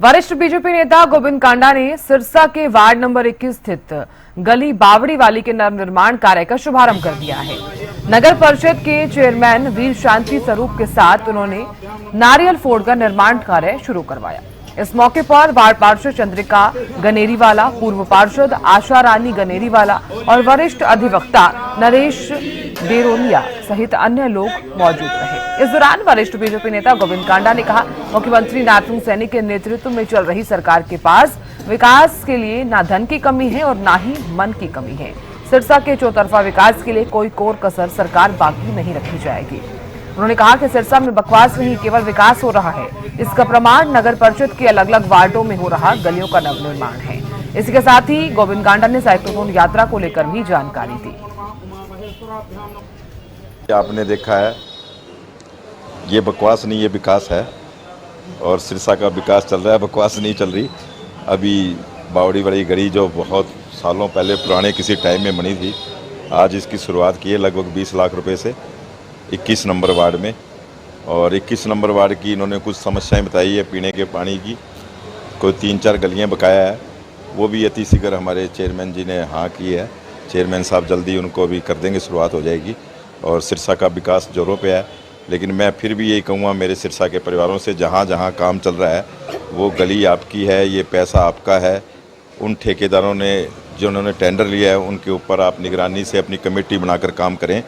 वरिष्ठ बीजेपी नेता गोविंद कांडा ने सिरसा के वार्ड नंबर 21 स्थित गली बावड़ी वाली के नवनिर्माण कार्य का शुभारंभ कर दिया है। नगर परिषद के चेयरमैन वीर शांति स्वरूप के साथ उन्होंने नारियल फोड़ का निर्माण कार्य शुरू करवाया। इस मौके पर वार्ड पार्षद चंद्रिका गनेरीवाला, पूर्व पार्षद आशा रानी गनेरीवाला और वरिष्ठ अधिवक्ता नरेश डेरोलिया सहित अन्य लोग मौजूद रहे। इस दौरान वरिष्ठ बीजेपी नेता गोविंद कांडा ने कहा, मुख्यमंत्री नाथुंग सैनी के नेतृत्व में चल रही सरकार के पास विकास के लिए न धन की कमी है और न ही मन की कमी है। सिरसा के चौतरफा विकास के लिए कोई कोर कसर सरकार बाकी नहीं रखी जाएगी। उन्होंने कहा कि सिरसा में बकवास नहीं, केवल विकास हो रहा है। इसका प्रमाण नगर परिषद के अलग अलग वार्डों में हो रहा गलियों का नवनिर्माण है। इसी के साथ ही गोविंद कांडा ने साइक्लोथॉन यात्रा को लेकर भी जानकारी दी। आपने देखा है, ये बकवास नहीं, ये विकास है और सिरसा का विकास चल रहा है, बकवास नहीं चल रही। अभी बावड़ी वाली गली जो बहुत सालों पहले पुराने किसी टाइम में बनी थी, आज इसकी शुरुआत की है लगभग 20 लाख रुपए से 21 नंबर वार्ड में। और 21 नंबर वार्ड की इन्होंने कुछ समस्याएं बताई है पीने के पानी की, कोई 3-4 गलियां बकाया है, वो भी अति शीघ्र हमारे चेयरमैन जी ने हाँ की है। चेयरमैन साहब जल्दी उनको भी कर देंगे, शुरुआत हो जाएगी और सिरसा का विकास जोरों पे है। लेकिन मैं फिर भी यही कहूँगा मेरे सिरसा के परिवारों से, जहाँ जहाँ काम चल रहा है वो गली आपकी है, ये पैसा आपका है। उन ठेकेदारों ने जिन्होंने टेंडर लिया है उनके ऊपर आप निगरानी से अपनी कमेटी बनाकर काम करें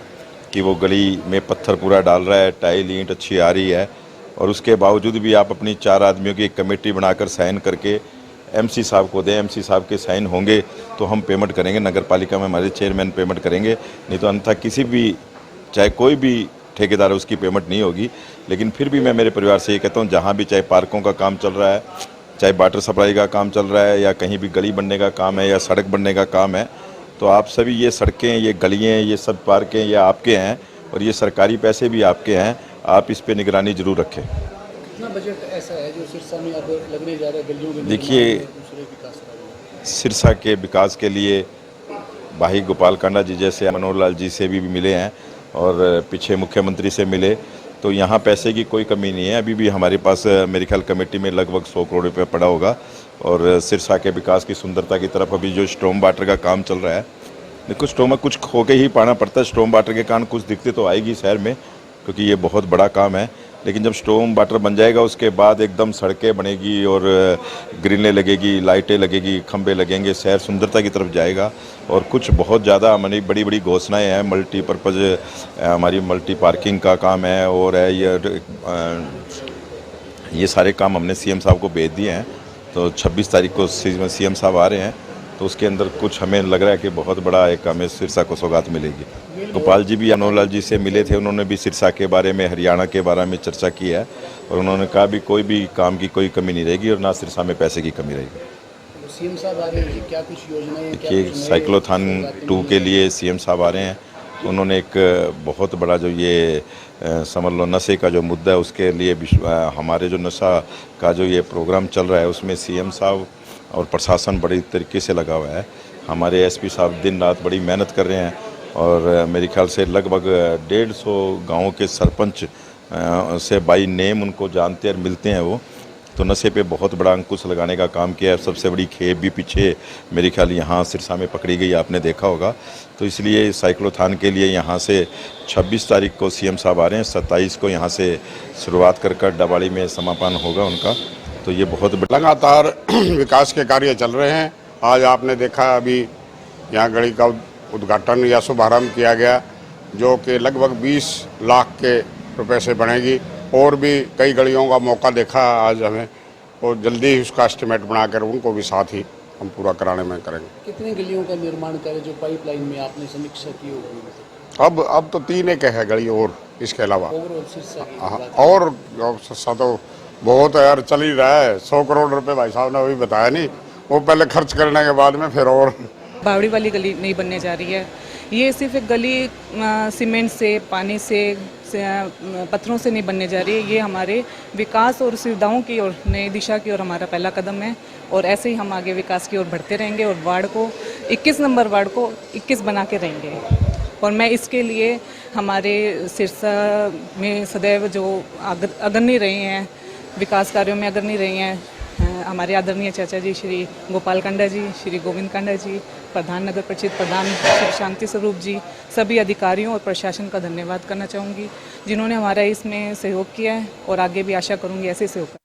कि वो गली में पत्थर पूरा डाल रहा है, टाइल ईंट अच्छी आ रही है, और उसके बावजूद भी आप अपनी 4 आदमियों की एक कमेटी बनाकर साइन करके एमसी साहब को दें। एमसी साहब के साइन होंगे तो हम पेमेंट करेंगे, नगर पालिका में हमारे चेयरमैन पेमेंट करेंगे, नहीं तो अन्यथा किसी भी चाहे कोई भी ठेकेदार है उसकी पेमेंट नहीं होगी। लेकिन फिर भी मैं मेरे परिवार से ये कहता हूँ, जहाँ भी चाहे पार्कों का काम चल रहा है, चाहे वाटर सप्लाई का काम चल रहा है, या कहीं भी गली बनने का काम है या सड़क बनने का काम है, तो आप सभी ये सड़कें, ये गलियाँ, ये सब पार्कें ये आपके हैं और ये सरकारी पैसे भी आपके हैं। आप इस पे निगरानी जरूर रखें। कितना बजट ऐसा है जो सिरसा में अब लगने जा रहा है गलियों में? देखिए, सिरसा के विकास के लिए भाई गोपाल कांडा जी जैसे मनोहर लाल जी से भी मिले हैं और पीछे मुख्यमंत्री से मिले, तो यहाँ पैसे की कोई कमी नहीं है। अभी भी हमारे पास मेरे ख्याल कमेटी में लगभग 100 करोड़ रुपये पड़ा होगा। और सिरसा के विकास की सुंदरता की तरफ अभी जो स्टॉर्म वाटर का काम चल रहा है, देखो स्टॉर्म में कुछ खो के ही पाना पड़ता है। स्टॉर्म वाटर के कारण कुछ दिक्कत तो आएगी शहर में, क्योंकि ये बहुत बड़ा काम है। लेकिन जब स्टॉर्म वाटर बन जाएगा उसके बाद एकदम सड़कें बनेगी और ग्रिलें लगेगी, लाइटें लगेगी, खंबे लगेंगे, शहर सुंदरता की तरफ जाएगा। और कुछ बहुत ज़्यादा हमारी बड़ी बड़ी घोषणाएं हैं, मल्टीपर्पज़ हमारी मल्टी पार्किंग का काम है और है ये सारे काम हमने सीएम साहब को भेज दिए हैं। तो 26 तारीख को सीएम साहब आ रहे हैं, तो उसके अंदर कुछ हमें लग रहा है कि बहुत बड़ा एक हमें सिरसा को सौगात मिलेगी। गोपाल जी भी मनोहर लाल जी से मिले थे, उन्होंने भी सिरसा के बारे में, हरियाणा के बारे में चर्चा की है और उन्होंने कहा भी कोई भी काम की कोई कमी नहीं रहेगी और ना सिरसा में पैसे की कमी रहेगी। सीएम साहब आ रहे हैं, क्या कुछ योजनाएं? देखिए, साइक्लोथॉन 2 के लिए सीएम साहब आ रहे हैं। उन्होंने एक बहुत बड़ा जो ये समझ लो नशे का जो मुद्दा है उसके लिए हमारे जो नशा का जो ये प्रोग्राम चल रहा है उसमें सीएम साहब और प्रशासन बड़ी तरीके से लगा हुआ है। हमारे एसपी साहब दिन रात बड़ी मेहनत कर रहे हैं और मेरे ख्याल से लगभग 150 गाँव के सरपंच से बाई नेम उनको जानते और मिलते हैं वो। तो नशे पे बहुत बड़ा अंकुश लगाने का काम किया है। सबसे बड़ी खेप भी पीछे मेरे ख्याल यहाँ सिरसा में पकड़ी गई, आपने देखा होगा। तो इसलिए साइक्लोथॉन के लिए यहाँ से 26 तारीख को सीएम साहब आ रहे हैं, 27 को यहाँ से शुरुआत कर डबाड़ी में समापन होगा उनका। तो ये बहुत लगातार विकास के कार्य चल रहे हैं। आज आपने देखा अभी यहाँ गली का उद्घाटन या शुभारंभ किया गया, जो कि लगभग 20 लाख के रुपए से बनेगी। और भी कई गलियों का मौका देखा आज हमें, और जल्दी ही उसका एस्टिमेट बनाकर उनको भी साथ ही हम पूरा कराने में करेंगे। कितनी गलियों का निर्माण करें जो पाइपलाइन में आपने समीक्षा की होगी? अब तो 3 एक है गली और इसके अलावा और सिरसा तो बहुत यार चल ही रहा है। 100 करोड़ रुपए भाई साहब ने अभी बताया नहीं, वो पहले खर्च करने के बाद में फिर और बावड़ी वाली गली नहीं बनने जा रही है। ये सिर्फ एक गली सीमेंट से, पानी से, पत्थरों से नहीं बनने जा रही है। ये हमारे विकास और सुविधाओं की और नई दिशा की ओर हमारा पहला कदम है और ऐसे ही हम आगे विकास की ओर बढ़ते रहेंगे और वार्ड को 21 नंबर वार्ड को 21 बना के रहेंगे। और मैं इसके लिए हमारे सिरसा में सदैव जो अग्रणी रहे हैं, विकास कार्यों में अग्रणी रही हैं हमारे आदरणीय चाचा जी श्री गोपाल कांडा जी, श्री गोविंद कांडा जी, प्रधान नगर परिषद प्रधान श्री शांति स्वरूप जी, सभी अधिकारियों और प्रशासन का धन्यवाद करना चाहूँगी जिन्होंने हमारा इसमें सहयोग किया है और आगे भी आशा करूँगी ऐसे सहयोग